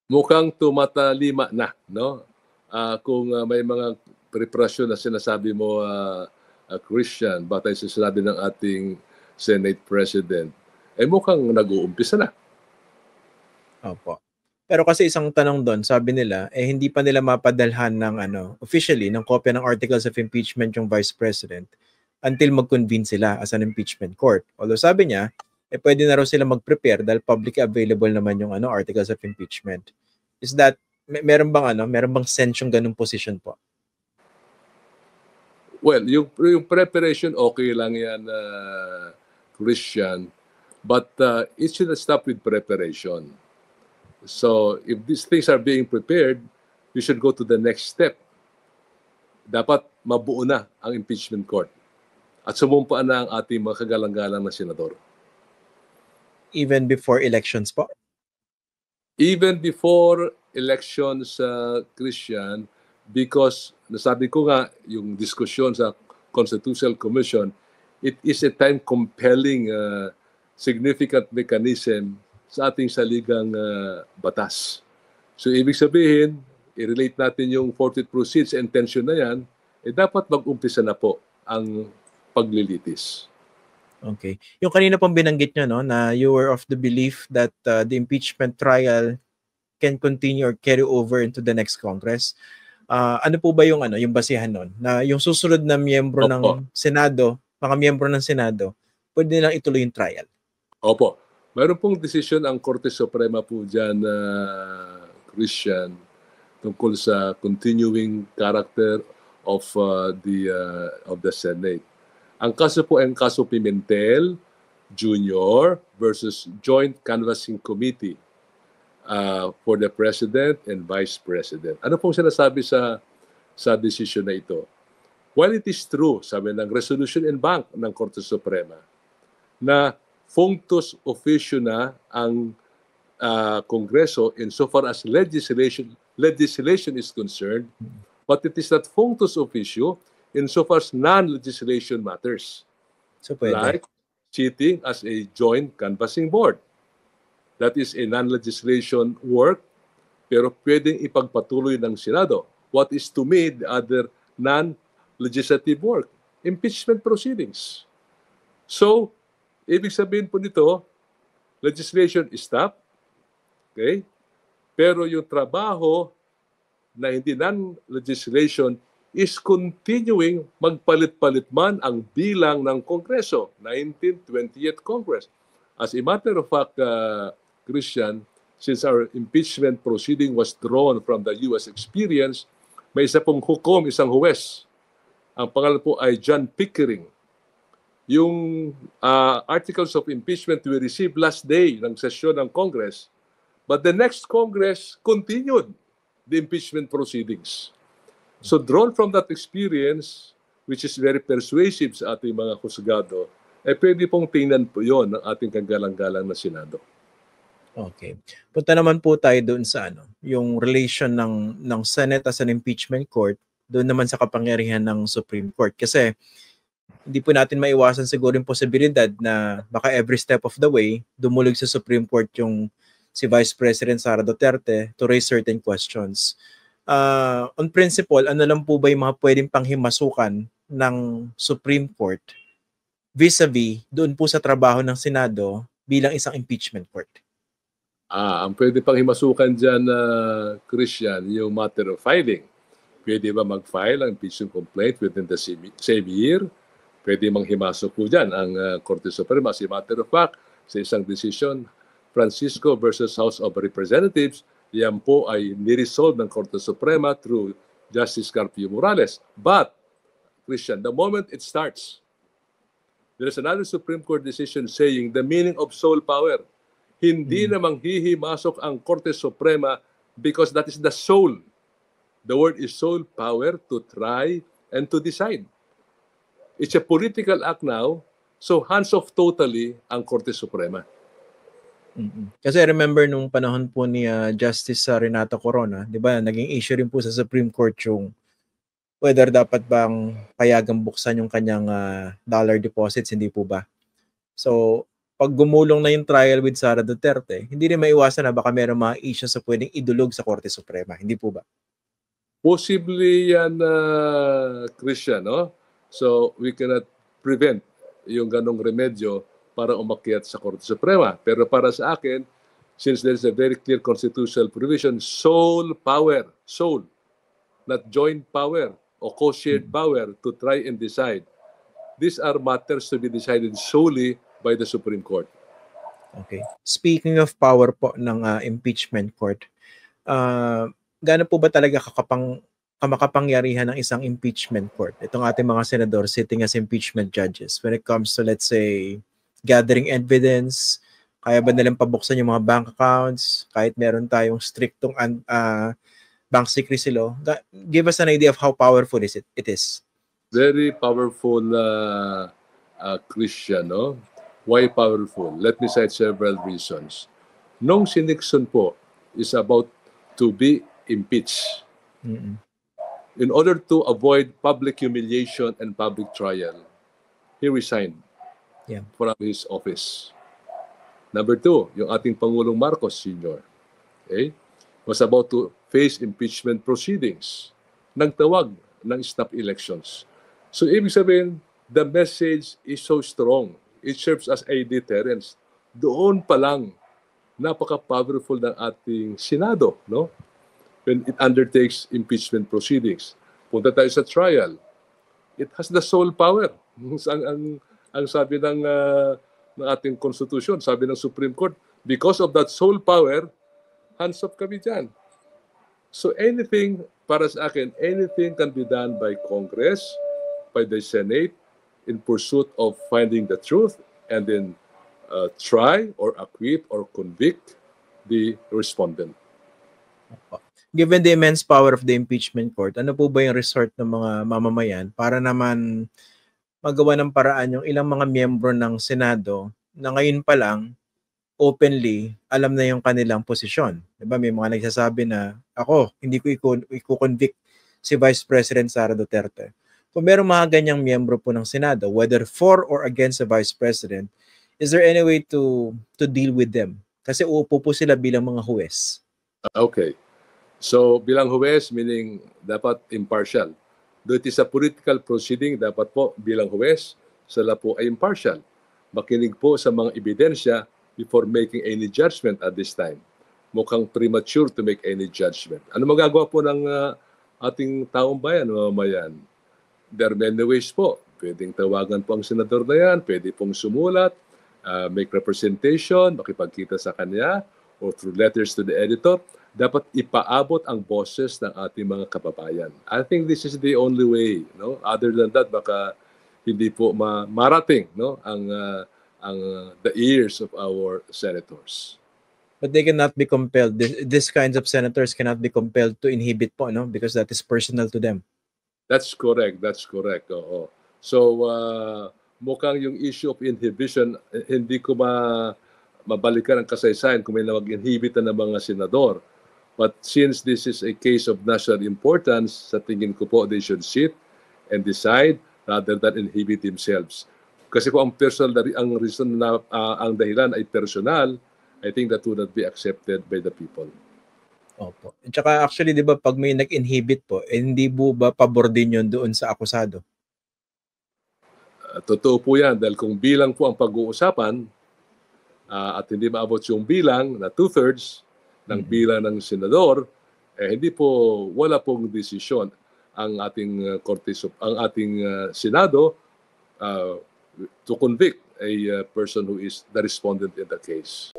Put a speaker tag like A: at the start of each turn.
A: mukhang tumatalima na, no? Kung may mga preparasyon na sinasabi mo, Christian, batay sa sinabi ng ating Senate President, mukhang nag-uumpisa na.
B: Opo. Pero kasi isang tanong doon, sabi nila, hindi pa nila mapadalhan ng officially ng kopya ng articles of impeachment yung Vice President until mag-convene sila as an impeachment court. Although sabi niya, pwede na raw sila mag-prepare dahil publicly available naman yung articles of impeachment. Is that meron bang sense yung ganung position po?
A: Well, yung preparation okay lang yan, Christian, but it should stop with preparation. So if these things are being prepared, we should go to the next step. Dapat mabuo na ang impeachment court at sumumpa na ang ating mga kagalang-galang na senador.
B: Even before elections po?
A: Even before elections, Christian, because nasabi ko nga yung diskusyon sa Constitutional Commission, it is a time-compelling significant mechanism sa ating saligang batas. So ibig sabihin, i-relate natin yung 40th proceeds and tension na yan, dapat mag-umpisa na po ang paglilitis.
B: Okay. Yung kanina pong binanggit nyo, no, na you were of the belief that the impeachment trial can continue or carry over into the next Congress. Ano po ba yung basihan nun? Na yung susunod na miyembro ng Senado, mga miyembro ng Senado, pwede nilang ituloy yung trial?
A: Opo. Mayroon pong desisyon ang Korte Suprema po dyan, Christian, tungkol sa continuing character of the Senate. Ang kaso po ay ang kaso Pimentel Jr. versus Joint Canvassing Committee for the President and Vice President. Ano pong sinasabi sa desisyon na ito? While it is true, sabi ng Resolution en banc ng Korte Suprema, na functus officio na ang Kongreso insofar as legislation is concerned, but it is not functus officio insofar as non-legislation matters.
B: So pwede.
A: Like sitting as a joint canvassing board. That is a non-legislation work, pero pwedeng ipagpatuloy ng Senado. What is to me the other non-legislative work? Impeachment proceedings. So, ibig sabihin po nito, legislation is stop, okay? Pero yung trabaho na hindi non-legislation is continuing magpalit-palit man ang bilang ng Kongreso, 19th, 20th Congress. As a matter of fact, Christian, since our impeachment proceeding was drawn from the U.S. experience, may isa pong hukom, isang huwes. Ang pangalan po ay John Pickering. Yung articles of impeachment we received last day ng sesyon ng Congress, but the next Congress continued the impeachment proceedings. So drawn from that experience, which is very persuasive sa ating mga husgado, pwede pong tingnan po yon ng ating kagalang-galang na Senado.
B: Okay. Punta naman po tayo doon sa yung relation ng Senate as an impeachment court, doon naman sa kapangyarihan ng Supreme Court. Kasi hindi po natin maiwasan siguro yung posibilidad na baka every step of the way, dumulog sa Supreme Court yung si Vice President Sara Duterte to raise certain questions. On principle, ano lang po ba yung mga pwedeng panghimasukan ng Supreme Court vis-a-vis doon po sa trabaho ng Senado bilang isang impeachment court?
A: Ang pwede panghimasukan dyan, Christian, yung matter of filing. Pwede ba mag-file ang impeachment complaint within the same year? Pwede manghimasok po dyan ang Korte Suprema. As a matter of fact, sa isang decision, Francisco versus House of Representatives, yan po ay niresolve ng Korte Suprema through Justice Carpio Morales. But, Christian, the moment it starts, there is another Supreme Court decision saying the meaning of sole power. Hindi na manghihimasok ang Korte Suprema because that is the sole. The word is sole power to try and to decide. It's a political act now, so hands off totally ang Korte Suprema.
B: Kasi I remember nung panahon po ni Justice Renato Corona, 'di ba, naging issue rin po sa Supreme Court yung whether dapat bang payagang buksan yung kanyang dollar deposits, hindi po ba? So, pag gumulong na yung trial with Sara Duterte, hindi rin maiwasan na baka meron mga issues sa pwedeng idulog sa Korte Suprema. Hindi po ba?
A: Possibly yan, Christian, no? So, we cannot prevent yung ganong remedyo para umakyat sa Korte Suprema. Pero para sa akin, since there is a very clear constitutional provision, sole power, sole, not joint power or co-shared power to try and decide. These are matters to be decided solely by the Supreme Court.
B: Okay. Speaking of power po ng impeachment court, gaano po ba talaga kamakapangyarihan ng isang impeachment court? Itong ating mga senador sitting as impeachment judges when it comes to, let's say, gathering evidence, kaya ba nilang pabuksan yung mga bank accounts, kahit meron tayong strictong bank secrecy law? Give us an idea of how powerful it is.
A: Very powerful, Christian, no? Why powerful? Let me cite several reasons. Nung si Nixon po is about to be impeached, in order to avoid public humiliation and public trial, he resigned from his office. Number two, yung ating Pangulong Marcos Sr. Was about to face impeachment proceedings. Nagtawag ng snap elections. So, ibig sabihin, the message is so strong. It serves as a deterrence. Doon pa lang, napaka-powerful ng ating Senado, no? When it undertakes impeachment proceedings. Punta tayo sa trial. It has the sole power. Ang sabi ng ating Constitution, sabi ng Supreme Court, because of that sole power, hands off kami dyan. So anything, para sa akin, anything can be done by Congress, by the Senate, in pursuit of finding the truth, and then try or acquit or convict the respondent.
B: Given the immense power of the impeachment court, ano po ba yung resort ng mga mamamayan para naman magawa ng paraan yung ilang mga miyembro ng Senado na ngayon pa lang openly alam na yung kanilang posisyon? Diba? May mga nagsasabi na ako, hindi ko i-convict si Vice President Sara Duterte. Kung meron mga ganyang miyembro po ng Senado, whether for or against the Vice President, is there any way to deal with them? Kasi uupo po sila bilang mga huwes.
A: Okay. So, bilang huwes, meaning dapat impartial. Though it is a political proceeding, dapat po bilang huwes, sila po ay impartial. Makinig po sa mga ebidensya before making any judgment at this time. Mukhang premature to make any judgment. Ano magagawa po ng ating taong bayan, mamamayan? There are many ways po. Pwedeng tawagan po ang senador na yan, pwede pong sumulat, make representation, makipagkita sa kanya, or through letters to the editor. Dapat ipaabot ang boses ng ating mga kababayan. I think this is the only way, no? Other than that, baka hindi po marating, no, ang the ears of our senators.
B: But they cannot be compelled. These kinds of senators cannot be compelled to inhibit po, no, because that is personal to them. That's
A: correct. Oo. So, mukhang yung issue of inhibition, hindi ko mabalikan ang kasaysayan kung may mag-inhibit na ng mga senador. But since this is a case of national importance, sa tingin ko po, they should sit and decide rather than inhibit themselves. Kasi kung ang reason na ang dahilan ay personal, I think that would not be accepted by the people.
B: Opo. At saka actually, di ba, pag may nag-inhibit po, hindi po ba pabor din yun doon sa akusado?
A: Totoo po yan, dahil kung bilang po ang pag-uusapan at hindi maabot yung bilang na 2/3 ng bilang ng senador, hindi po, wala pong desisyon ang ating Senado to convict a person who is the respondent in the case.